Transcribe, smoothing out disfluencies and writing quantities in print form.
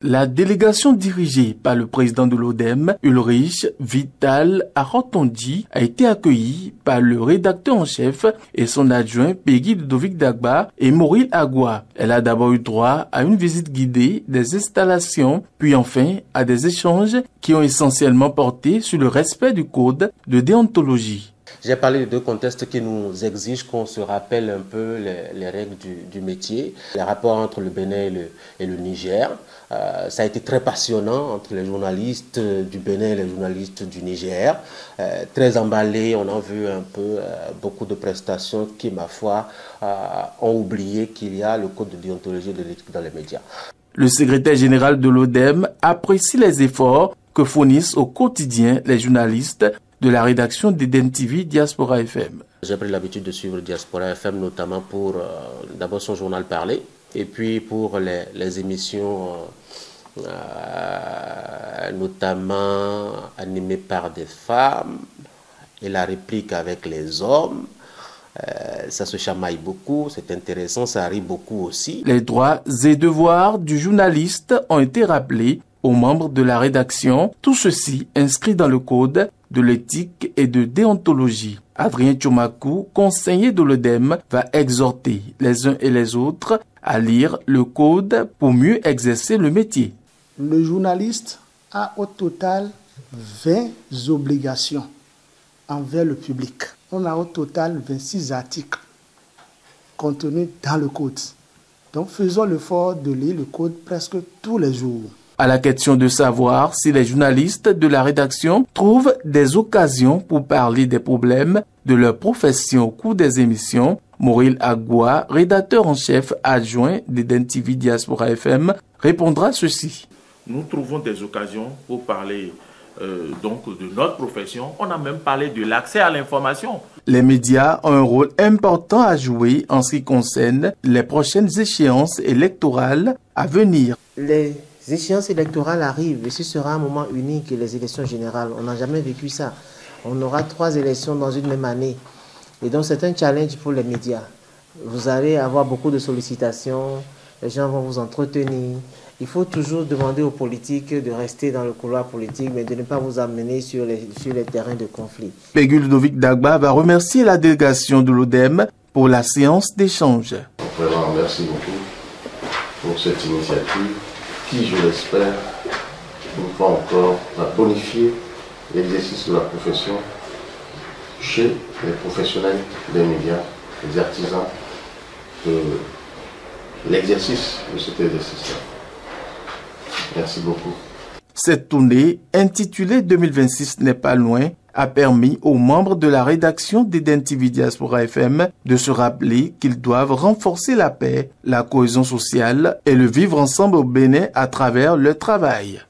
La délégation dirigée par le président de l'ODEM, Ulrich Vital Arotondi, a été accueillie par le rédacteur en chef et son adjoint Peggy Ludovic Dagba et Maureen Agua. Elle a d'abord eu droit à une visite guidée des installations, puis enfin à des échanges qui ont essentiellement porté sur le respect du code de déontologie. J'ai parlé de deux contextes qui nous exigent qu'on se rappelle un peu les règles du métier, les rapports entre le Bénin et le Niger. Ça a été très passionnant entre les journalistes du Bénin et les journalistes du Niger. Très emballé, on a vu un peu beaucoup de prestations qui, ma foi, ont oublié qu'il y a le code de déontologie de l'éthique dans les médias. Le secrétaire général de l'ODEM apprécie les efforts que fournissent au quotidien les journalistes de la rédaction d'Eden TV Diaspora FM. J'ai pris l'habitude de suivre Diaspora FM, notamment pour d'abord son journal parlé, et puis pour les émissions notamment animées par des femmes, et la réplique avec les hommes. Ça se chamaille beaucoup, c'est intéressant, ça arrive beaucoup aussi. Les droits et devoirs du journaliste ont été rappelés aux membres de la rédaction, tout ceci inscrit dans le code de l'éthique et de déontologie. Adrien Tchomakou, conseiller de l'ODEM, va exhorter les uns et les autres à lire le code pour mieux exercer le métier. Le journaliste a au total 20 obligations envers le public. On a au total 26 articles contenus dans le code. Donc faisons l'effort de lire le code presque tous les jours. À la question de savoir si les journalistes de la rédaction trouvent des occasions pour parler des problèmes de leur profession au cours des émissions, Maureen Agua, rédacteur en chef adjoint d'Eden TV Diaspora FM, répondra ceci. Nous trouvons des occasions pour parler donc de notre profession. On a même parlé de l'accès à l'information. Les médias ont un rôle important à jouer en ce qui concerne les prochaines échéances électorales à venir. Les échéances électorales arrivent et ce sera un moment unique, les élections générales. On n'a jamais vécu ça. On aura 3 élections dans une même année. Et donc c'est un challenge pour les médias. Vous allez avoir beaucoup de sollicitations, les gens vont vous entretenir. Il faut toujours demander aux politiques de rester dans le couloir politique, mais de ne pas vous amener sur les terrains de conflit. Peggy Ludovic Dagba va remercier la délégation de l'ODEM pour la séance d'échange. Vraiment, merci beaucoup pour cette initiative qui, je l'espère, une fois encore, va bonifier l'exercice de la profession chez les professionnels des médias, les artisans de l'exercice de cet exercice-là. Merci beaucoup. Cette tournée, intitulée 2026 n'est pas loin, a permis aux membres de la rédaction d'Eden TV Diaspora FM de se rappeler qu'ils doivent renforcer la paix, la cohésion sociale et le vivre ensemble au Bénin à travers le travail.